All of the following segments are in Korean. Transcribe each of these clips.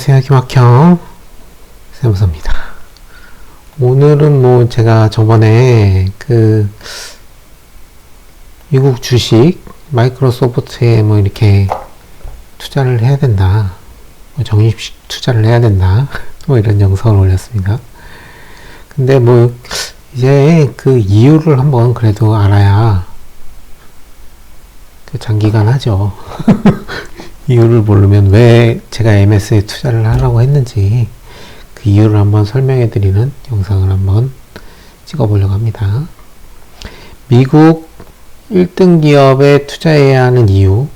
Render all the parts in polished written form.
안녕하세요. 기막형 세무서입니다. 오늘은 뭐 제가 저번에 미국 주식 마이크로소프트에 뭐 이렇게 투자를 해야 된다, 뭐 적립식 투자를 해야 된다, 뭐 이런 영상을 올렸습니다. 근데 뭐 이제 그 이유를 한번 그래도 알아야 장기간 하죠. 이유를 모르면 왜 제가 MS에 투자를 하려고 했는지 그 이유를 한번 설명해 드리는 영상을 한번 찍어 보려고 합니다. 미국 1등 기업에 투자해야 하는 이유.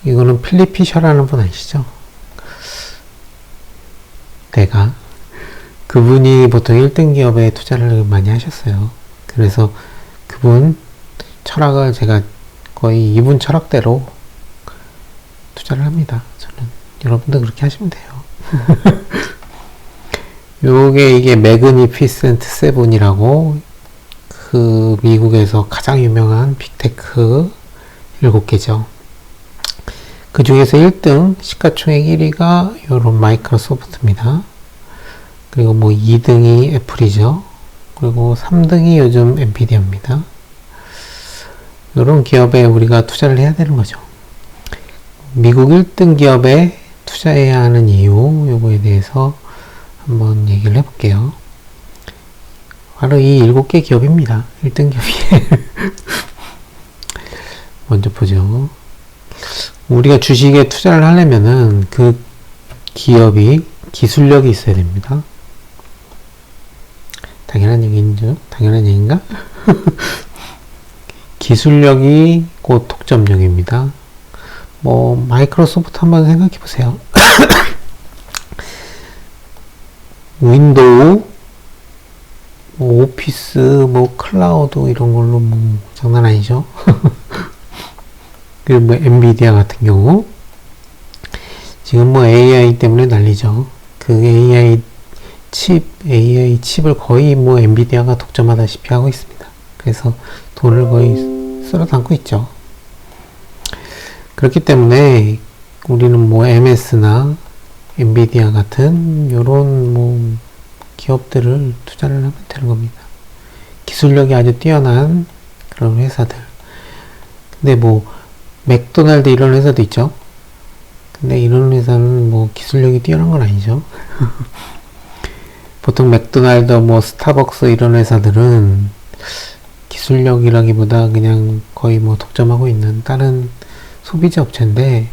이거는 필립 피셔라는 분 아시죠? 그분이 보통 1등 기업에 투자를 많이 하셨어요. 그래서 그분 철학을 제가 거의 이분 철학대로 투자를 합니다. 저는. 여러분도 그렇게 하시면 돼요. 이게 매그니피센트 세븐이라고 그 미국에서 가장 유명한 빅테크 7개죠. 그 중에서 1등 시가총액 1위가 요런 마이크로소프트입니다. 그리고 뭐 2등이 애플이죠. 그리고 3등이 요즘 엔비디아입니다. 이런 기업에 우리가 투자를 해야 되는 거죠. 미국 1등 기업에 투자해야 하는 이유, 요거에 대해서 한번 얘기를 해볼게요. 바로 이 7개 기업입니다. 1등 기업이. 먼저 보죠. 우리가 주식에 투자를 하려면은 그 기업이 기술력이 있어야 됩니다. 당연한 얘기인가? 기술력이 곧 독점력입니다. 뭐 마이크로소프트 한번 생각해 보세요. 윈도우, 뭐 오피스, 뭐 클라우드 이런 걸로 뭐 장난 아니죠. 그리고 뭐 엔비디아 같은 경우 지금 뭐 AI 때문에 난리죠. 그 AI 칩을 거의 뭐 엔비디아가 독점하다시피 하고 있습니다. 그래서 돈을 거의 쓸어 담고 있죠. 그렇기 때문에 우리는 뭐 MS나 엔비디아 같은 요런 뭐 기업들을 투자를 하면 되는 겁니다. 기술력이 아주 뛰어난 그런 회사들. 근데 뭐 맥도날드 이런 회사도 있죠. 근데 이런 회사는 뭐 기술력이 뛰어난 건 아니죠. 보통 맥도날드, 뭐 스타벅스 이런 회사들은 기술력이라기보다 그냥 거의 뭐 독점하고 있는 다른 소비자 업체인데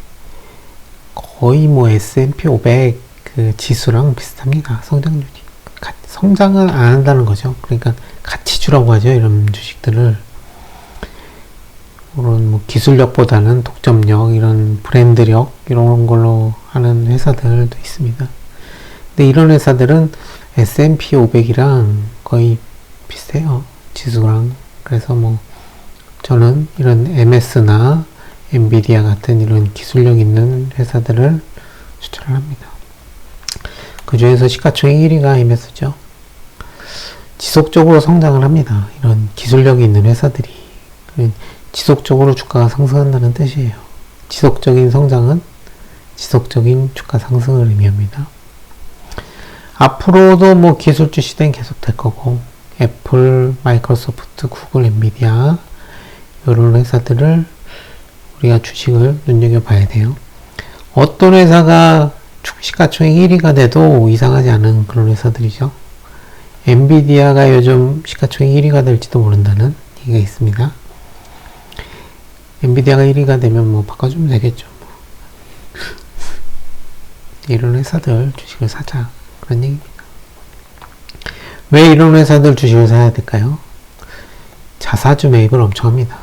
거의 뭐 S&P 500 그 지수랑 비슷합니다. 성장률이. 성장을 안 한다는 거죠. 그러니까 가치주라고 하죠. 이런 주식들을. 그런 뭐 기술력보다는 독점력, 이런 브랜드력 이런 걸로 하는 회사들도 있습니다. 근데 이런 회사들은 S&P 500이랑 거의 비슷해요. 지수랑. 그래서 뭐 저는 이런 MS나 엔비디아 같은 이런 기술력 있는 회사들을 추천을 합니다. 그 중에서 시가총액 1위가 MS죠. 지속적으로 성장을 합니다. 이런 기술력이 있는 회사들이. 지속적으로 주가가 상승한다는 뜻이에요. 지속적인 성장은 지속적인 주가 상승을 의미합니다. 앞으로도 뭐 기술주 시대는 계속 될 거고, 애플, 마이크로소프트, 구글, 엔비디아 이런 회사들을 우리가 주식을 눈여겨봐야 돼요. 어떤 회사가 시가총액 1위가 돼도 이상하지 않은 그런 회사들이죠. 엔비디아가 요즘 시가총액 1위가 될지도 모른다는 얘기가 있습니다. 엔비디아가 1위가 되면 뭐 바꿔주면 되겠죠. 뭐. 이런 회사들 주식을 사자, 그런 얘기입니다. 왜 이런 회사들 주식을 사야 될까요? 자사주 매입을 엄청 합니다.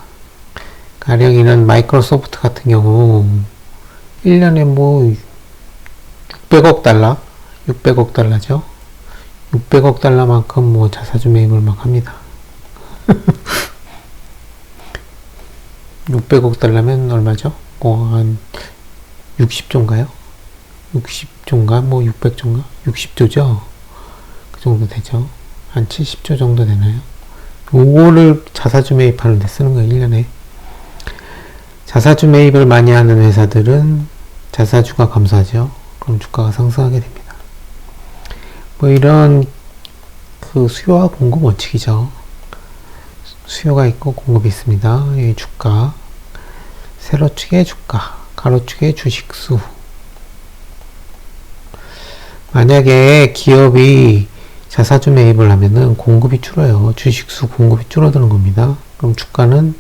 가령 이런 마이크로소프트 같은 경우 1년에 뭐 600억 달러죠. 600억 달러만큼 뭐 자사주 매입을 막 합니다. 600억 달러면 얼마죠? 한 60조인가요? 60조인가? 뭐 600조인가? 60조죠? 그 정도 되죠. 한 70조 정도 되나요? 요거를 자사주 매입하는 데 쓰는 거예요, 1년에. 자사주 매입을 많이 하는 회사들은 자사주가 감소하죠. 그럼 주가가 상승하게 됩니다. 뭐 이런 그 수요와 공급 원칙이죠. 수요가 있고 공급이 있습니다. 여기 주가, 세로축의 주가, 가로축의 주식수. 만약에 기업이 자사주 매입을 하면은 공급이 줄어요. 주식수 공급이 줄어드는 겁니다. 그럼 주가는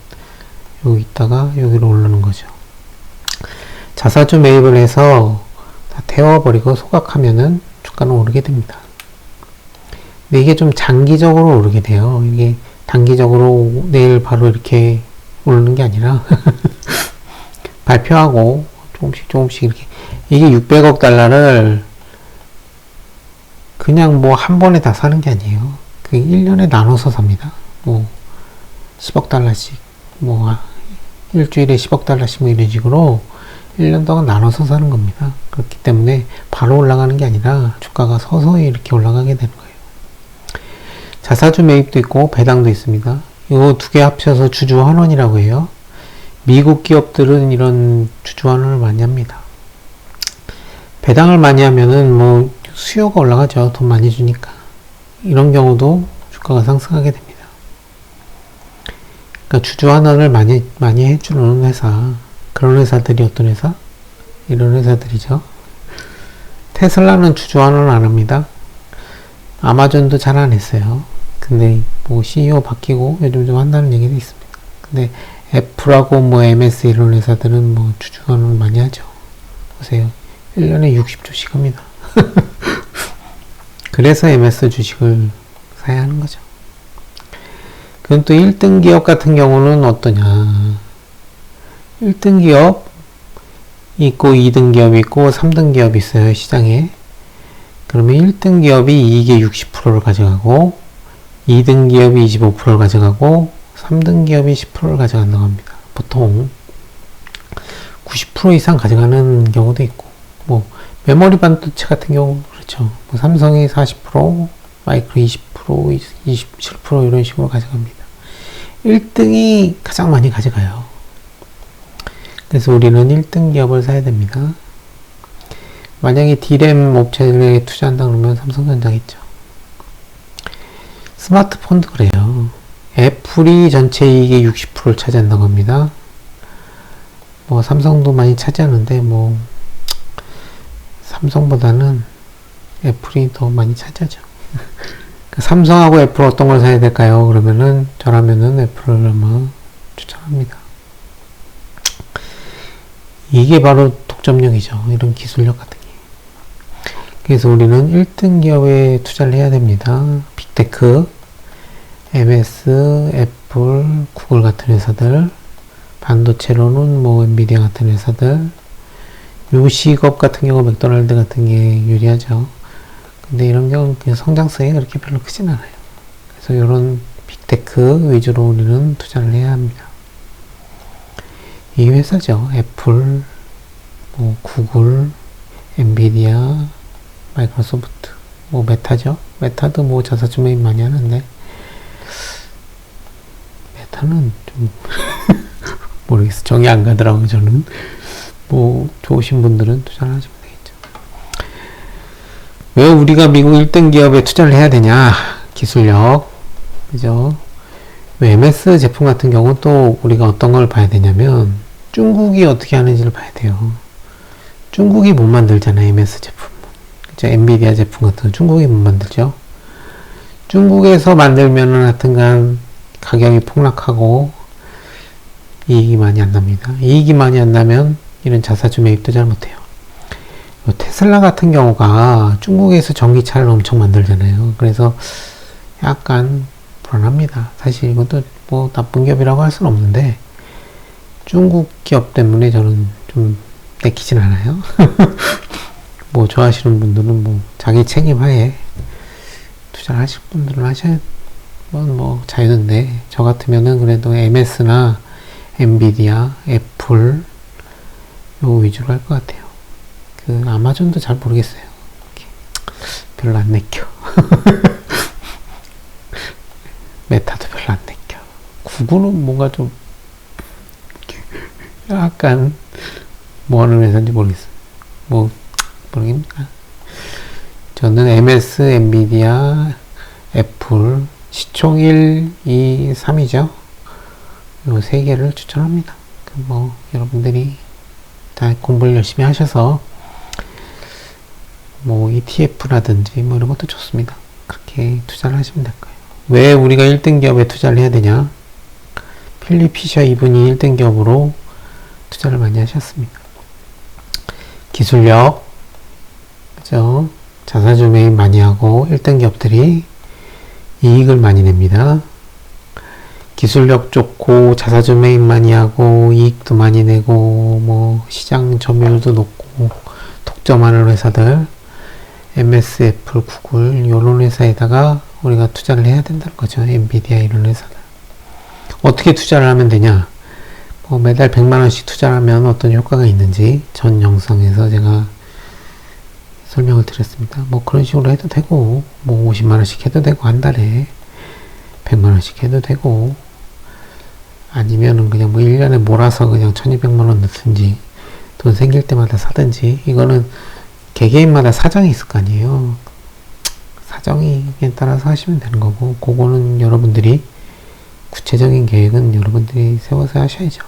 여기 있다가 여기로 오르는 거죠. 자사주 매입을 해서 다 태워버리고 소각하면은 주가는 오르게 됩니다. 근데 이게 좀 장기적으로 오르게 돼요. 이게 단기적으로 내일 바로 이렇게 오르는 게 아니라 발표하고 조금씩 이렇게, 이게 600억 달러를 그냥 뭐 한 번에 다 사는 게 아니에요. 그 1년에 나눠서 삽니다. 뭐 10억 달러씩, 뭐 일주일에 10억 달러씩 뭐 이런 식으로 1년 동안 나눠서 사는 겁니다. 그렇기 때문에 바로 올라가는 게 아니라 주가가 서서히 이렇게 올라가게 되는 거예요. 자사주 매입도 있고 배당도 있습니다. 이거 두 개 합쳐서 주주환원이라고 해요. 미국 기업들은 이런 주주환원을 많이 합니다. 배당을 많이 하면은 뭐 수요가 올라가죠. 돈 많이 주니까. 이런 경우도 주가가 상승하게 됩니다. 그러니까 주주환원을 많이 해주는 회사, 그런 회사들이 어떤 회사? 이런 회사들이죠. 테슬라는 주주환원을 안 합니다. 아마존도 잘 안 했어요. 근데 뭐 CEO 바뀌고 요즘 좀 한다는 얘기도 있습니다. 근데 애플하고 뭐 MS 이런 회사들은 뭐 주주환원을 많이 하죠. 보세요. 1년에 60조씩 합니다. 그래서 MS 주식을 사야 하는 거죠. 그럼 또 1등 기업 같은 경우는 어떠냐. 1등 기업 있고 2등 기업이 있고 3등 기업이 있어요. 시장에. 그러면 1등 기업이 이익의 60%를 가져가고 2등 기업이 25%를 가져가고 3등 기업이 10%를 가져간다고 합니다. 보통 90% 이상 가져가는 경우도 있고, 뭐 메모리 반도체 같은 경우 그렇죠. 뭐 삼성이 40%, 마이크로 20%, 27% 이런 식으로 가져갑니다. 1등이 가장 많이 가져가요. 그래서 우리는 1등 기업을 사야 됩니다. 만약에 D램 업체에 투자한다 그러면 삼성전자겠죠. 스마트폰도 그래요. 애플이 전체 이익의 60%를 차지한다고 합니다. 뭐 삼성도 많이 차지하는데 뭐 삼성보다는 애플이 더 많이 차지하죠. 삼성하고 애플 어떤 걸 사야 될까요? 그러면은 저라면은 애플을 아마 추천합니다. 이게 바로 독점력이죠. 이런 기술력 같은 게. 그래서 우리는 1등 기업에 투자를 해야 됩니다. 빅테크, MS, 애플, 구글 같은 회사들, 반도체로는 뭐 엔비디아 같은 회사들, 요식업 같은 경우 맥도날드 같은 게 유리하죠. 근데 이런 경우 성장성이 그렇게 별로 크진 않아요. 그래서 이런 빅테크 위주로 우리는 투자를 해야 합니다. 이 회사죠. 애플, 뭐 구글, 엔비디아, 마이크로소프트, 뭐 메타죠. 메타도 뭐 자사주 매입 많이 하는데 메타는 좀 모르겠어. 정이 안 가더라고요. 저는 뭐 좋으신 분들은 투자를 하시면 되겠죠. 왜 우리가 미국 1등 기업에 투자를 해야 되냐? 기술력, 그죠? 왜 MS 제품 같은 경우 또 우리가 어떤 걸 봐야 되냐면 중국이 어떻게 하는지를 봐야 돼요. 중국이 못 만들잖아요. MS 제품. 그죠? 엔비디아 제품 같은 거 중국이 못 만들죠. 중국에서 만들면은 하여튼간 가격이 폭락하고 이익이 많이 안 납니다. 이익이 많이 안 나면 이런 자사주 매입도 잘 못해요. 테슬라 같은 경우가 중국에서 전기차를 엄청 만들잖아요. 그래서 약간 불안합니다. 사실 이것도 뭐 나쁜 기업이라고 할 수는 없는데 중국 기업 때문에 저는 좀 내키진 않아요. 뭐 좋아하시는 분들은 뭐 자기 책임 하에 투자를 하실 분들은 하셔야 뭐 자유인데 저 같으면은 그래도 MS나 엔비디아, 애플 요 위주로 할 것 같아요. 그 아마존도 잘 모르겠어요. 별로 안 내켜. 메타도 별로 안 내켜. 구글은 뭔가 좀 약간 뭐 하는 회사인지 모르겠어요. 뭐 모르겠네. 아닙니까? 저는 MS, 엔비디아, 애플, 시총 1, 2, 3이죠. 요 세 개를 추천합니다. 뭐 여러분들이 다 공부를 열심히 하셔서 뭐 ETF라든지 뭐 이런 것도 좋습니다. 그렇게 투자를 하시면 될 거예요. 왜 우리가 1등 기업에 투자를 해야 되냐? 필립 피셔 이분이 1등 기업으로 투자를 많이 하셨습니다. 기술력, 그죠? 자사주 매입 많이 하고 1등 기업들이 이익을 많이 냅니다. 기술력 좋고 자사주 매입 많이 하고 이익도 많이 내고 뭐 시장 점유율도 높고 독점하는 회사들 MS, 애플, 구글 이런 회사에다가 우리가 투자를 해야 된다는 거죠. 엔비디아 이런 회사들. 어떻게 투자를 하면 되냐? 뭐 매달 100만원씩 투자를 하면 어떤 효과가 있는지 전 영상에서 제가 설명을 드렸습니다. 뭐 그런 식으로 해도 되고 뭐 50만원씩 해도 되고 한 달에 100만원씩 해도 되고 아니면은 그냥 뭐 1년에 몰아서 그냥 1200만원 넣든지 돈 생길 때마다 사든지 이거는 개개인마다 사정이 있을 거 아니에요. 사정에 따라서 하시면 되는 거고 그거는 여러분들이 구체적인 계획은 여러분들이 세워서 하셔야죠.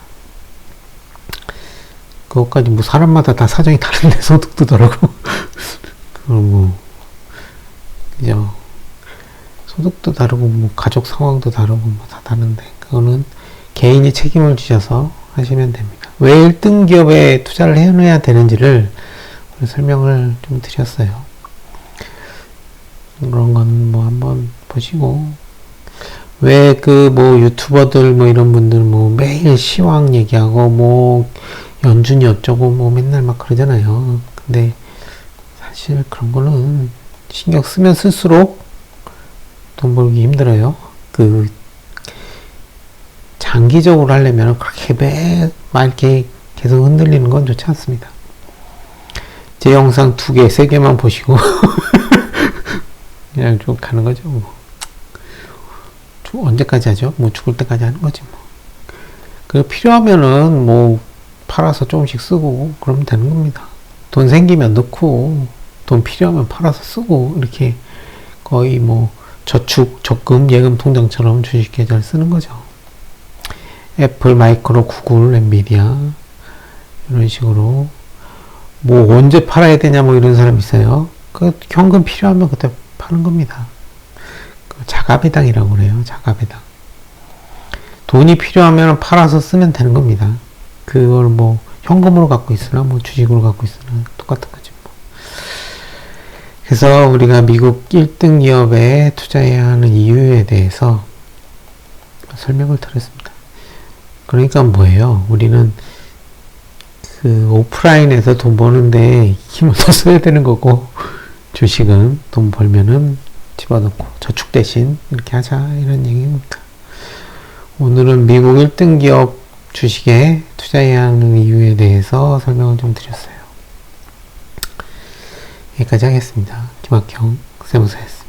그것까지 뭐 사람마다 다 사정이 다른데 소득도 다르고 뭐 그죠. 소득도 다르고 뭐 가족 상황도 다르고 뭐 다 다른데 그거는 개인이 책임을 지셔서 하시면 됩니다. 왜 1등 기업에 투자를 해야 되는지를 설명을 좀 드렸어요. 그런 건 뭐 한번 보시고 왜 그 뭐 유튜버들 뭐 이런 분들 뭐 매일 시황 얘기하고 뭐 연준이 어쩌고 뭐 맨날 막 그러잖아요. 근데 사실 그런 거는 신경 쓰면 쓸수록 돈 벌기 힘들어요. 그 장기적으로 하려면 그렇게 막 이렇게 계속 흔들리는 건 좋지 않습니다. 제 영상 2개, 3개만 보시고 그냥 쭉 가는 거죠. 뭐. 언제까지 하죠? 뭐 죽을 때까지 하는 거지 뭐. 그 필요하면은 뭐 팔아서 조금씩 쓰고 그러면 되는 겁니다. 돈 생기면 넣고 돈 필요하면 팔아서 쓰고 이렇게 거의 뭐 저축, 적금, 예금 통장처럼 주식계좌를 쓰는 거죠. 애플, 마이크로, 구글, 엔비디아 이런 식으로 뭐 언제 팔아야 되냐 뭐 이런 사람 있어요. 그 현금 필요하면 그때 파는 겁니다. 그 자가배당이라고 그래요. 자가배당. 돈이 필요하면 팔아서 쓰면 되는 겁니다. 그걸 뭐 현금으로 갖고 있으나 뭐 주식으로 갖고 있으나 똑같은 거죠. 뭐. 그래서 우리가 미국 1등 기업에 투자해야 하는 이유에 대해서 설명을 드렸습니다. 그러니까 뭐예요? 우리는 그 오프라인에서 돈 버는데 힘을 더 써야 되는 거고 주식은 돈 벌면은 집어넣고 저축 대신 이렇게 하자 이런 얘기입니다. 오늘은 미국 1등 기업 주식에 투자해야 하는 이유에 대해서 설명을 좀 드렸어요. 여기까지 하겠습니다. 김학경 세무사였습니다.